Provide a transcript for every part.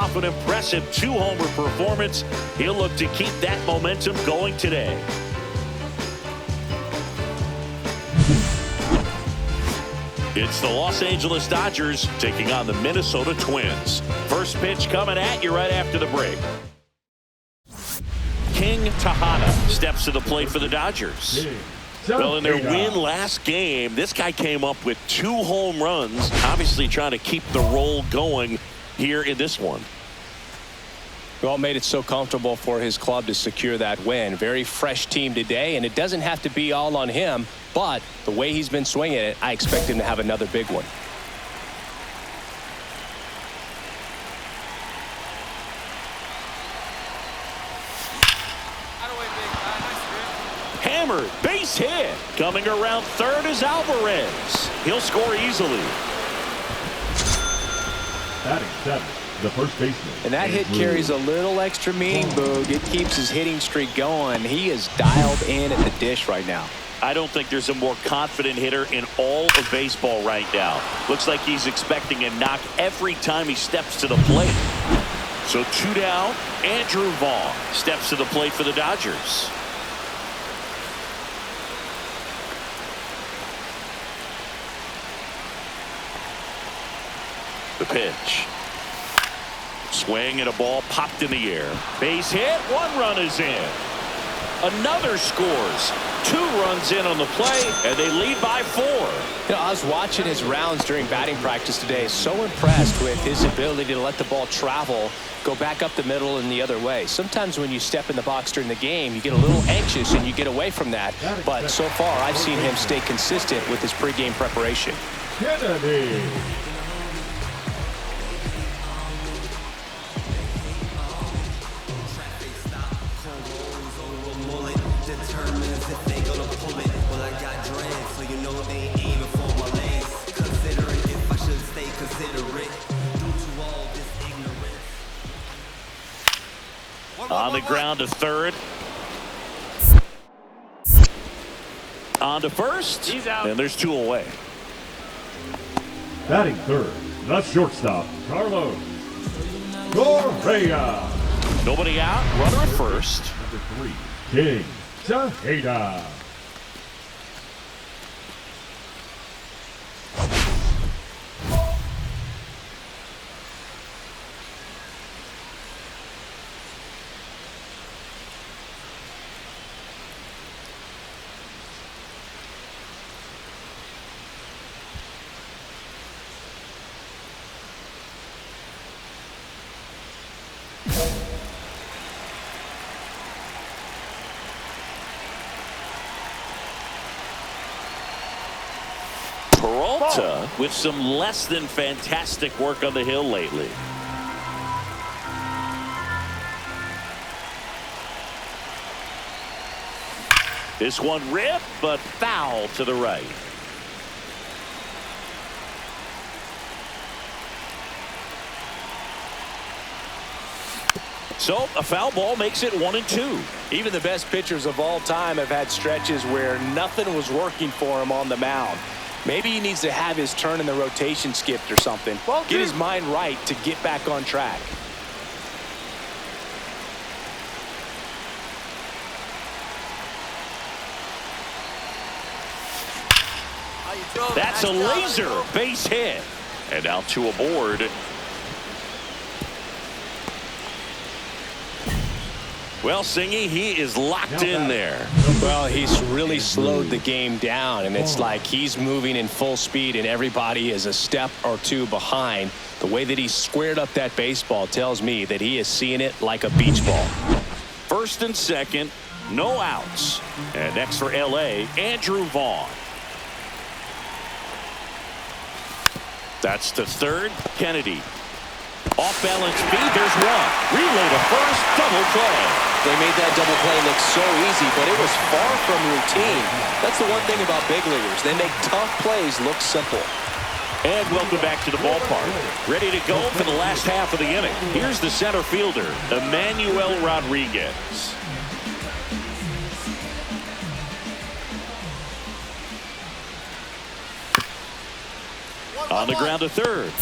off an impressive 2-homer performance. He'll look to keep that momentum going today. It's the Los Angeles Dodgers taking on the Minnesota Twins. First pitch coming at you right after the break. King Tejada steps to the plate for the Dodgers. Well, in their win last game, this guy came up with 2 home runs, obviously trying to keep the roll going here in this one. Well, made it so comfortable for his club to secure that win. Very fresh team today, and it doesn't have to be all on him, but the way he's been swinging it, I expect him to have another big one. Hammered, base hit. Coming around third is Alvarez. He'll score easily. Batting 7, the first baseman. And that hit carries a little extra meaning, Boog. It keeps his hitting streak going. He is dialed in at the dish right now. I don't think there's a more confident hitter in all of baseball right now. Looks like he's expecting a knock every time he steps to the plate. So 2 down. Andrew Vaughn steps to the plate for the Dodgers. The pitch. Swing and a ball popped in the air. Base hit. 1 run is in. Another scores. 2 runs in on the play, and they lead by 4. You know, I was watching his rounds during batting practice today. So impressed with his ability to let the ball travel, go back up the middle and the other way. Sometimes when you step in the box during the game, you get a little anxious and you get away from that. But so far, I've seen him stay consistent with his pregame preparation. Kennedy. On the ground to third. On to first. He's out. And there's 2 away. Batting third, the shortstop, Carlos Correa. Nobody out. Runner at first. Number 3, King Tejada. Peralta with some less than fantastic work on the hill lately. This one ripped, but foul to the right. So a foul ball makes it 1-2. Even the best pitchers of all time have had stretches where nothing was working for him on the mound. Maybe he needs to have his turn in the rotation skipped or something. Get his mind right to get back on track. That's a laser base hit. And now 2 aboard. Well, Singy, he is locked in there. Well, he's really slowed the game down, and it's like he's moving in full speed and everybody is a step or 2 behind. The way that he squared up that baseball tells me that he is seeing it like a beach ball. First and second, no outs. And next for LA, Andrew Vaughn. That's to third, Kennedy. Off balance feed, there's 1. Relay to first, double play. They made that double play look so easy, but it was far from routine. That's the one thing about big leaguers. They make tough plays look simple. And welcome back to the ballpark. Ready to go for the last half of the inning. Here's the center fielder, Emmanuel Rodriguez. On the ground to third.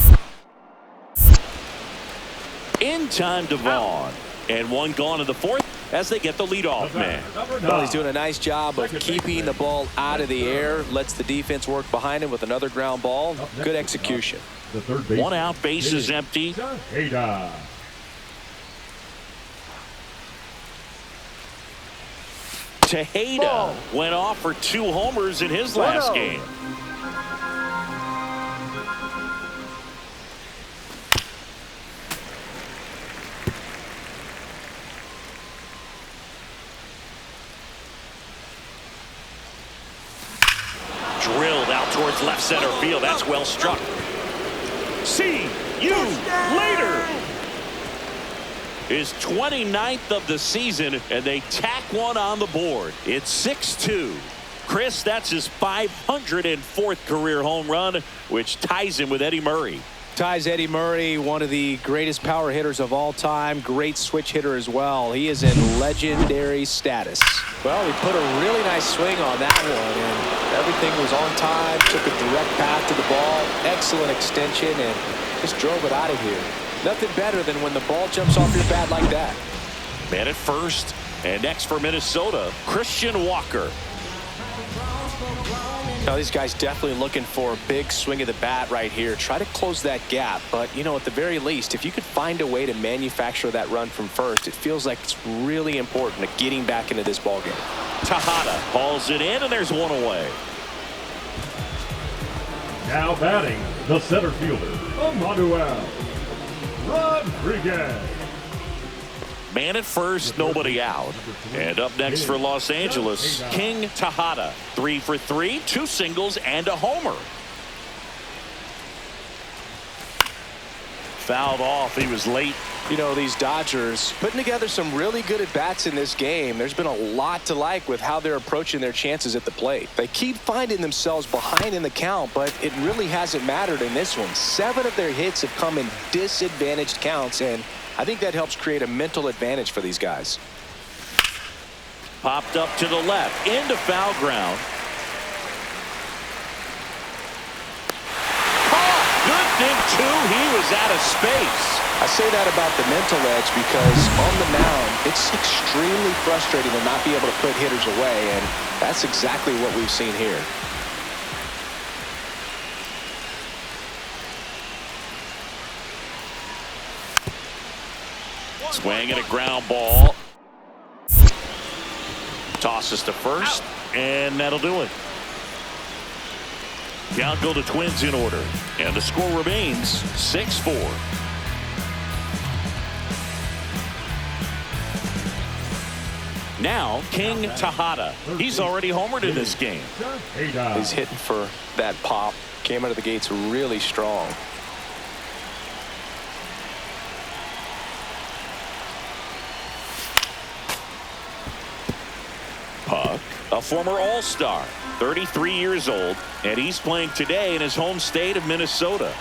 In time to Vaughn. And one gone in the fourth as they get the leadoff man. Well, he's doing a nice job of keeping the ball out of the air. Lets the defense work behind him with another ground ball. Good execution. The third base. One out, base is empty. Tejeda. Tejeda went off for 2 homers in his last game. Drilled out towards left center field. That's well struck. See you later. His 29th of the season, and they tack one on the board. It's 6-2. Chris, that's his 504th career home run, which ties him with Eddie Murray. Ties Eddie Murray, one of the greatest power hitters of all time. Great switch hitter as well. He is in legendary status. Well, he put a really nice swing on that one, and everything was on time. Took a direct path to the ball. Excellent extension, and just drove it out of here. Nothing better than when the ball jumps off your bat like that. Man at first, and next for Minnesota, Christian Walker. Now, these guys definitely looking for a big swing of the bat right here. Try to close that gap. But, you know, at the very least, if you could find a way to manufacture that run from first, it feels like it's really important to getting back into this ballgame. Tejeda hauls it in, and there's one away. Now batting, the center fielder, Emmanuel Rodriguez. Man at first, nobody out. And up next for Los Angeles, King Tejeda. 3 for 3, 2 singles, and a homer. Fouled off. He was late. You know, these Dodgers putting together some really good at-bats in this game. There's been a lot to like with how they're approaching their chances at the plate. They keep finding themselves behind in the count, but it really hasn't mattered in this one. 7 of their hits have come in disadvantaged counts, and I think that helps create a mental advantage for these guys. Popped up to the left, into foul ground. Caught! Good thing, too. He was out of space. I say that about the mental edge because on the mound, it's extremely frustrating to not be able to put hitters away, and that's exactly what we've seen here. Swing and a ground ball. Tosses to first, and that'll do it. Count go to Twins in order, and the score remains 6-4. Now, King Tejeda. He's already homered in this game. He's hitting for that pop. Came out of the gates really strong. Puck, a former All-Star, 33 years old, and he's playing today in his home state of Minnesota.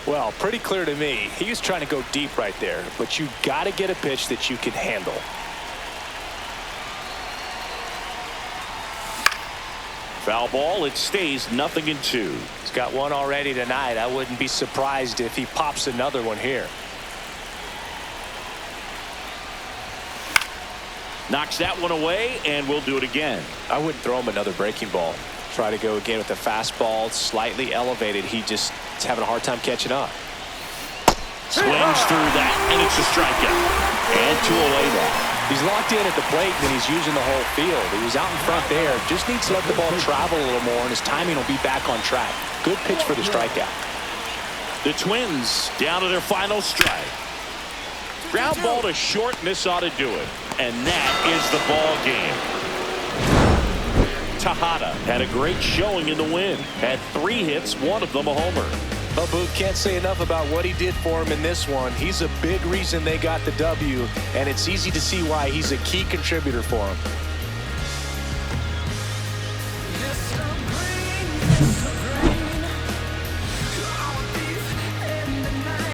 Well, pretty clear to me. He was trying to go deep right there, but you got to get a pitch that you can handle. Foul ball, it stays 0-2. He's got one already tonight. I wouldn't be surprised if he pops another one here. Knocks that one away, and we'll do it again. I wouldn't throw him another breaking ball. Try to go again with the fastball, slightly elevated. He just is having a hard time catching up. Swings through that, and it's a strikeout. And 2 away now. He's locked in at the plate, and he's using the whole field. He was out in front there. Just needs to let the ball travel a little more, and his timing will be back on track. Good pitch for the strikeout. The Twins down to their final strike. Ground ball to short, and this ought to do it. And that is the ball game. Tejeda had a great showing in the win. Had 3 hits, one of them a homer. Well, Boog, can't say enough about what he did for him in this one. He's a big reason they got the W, and it's easy to see why he's a key contributor for him.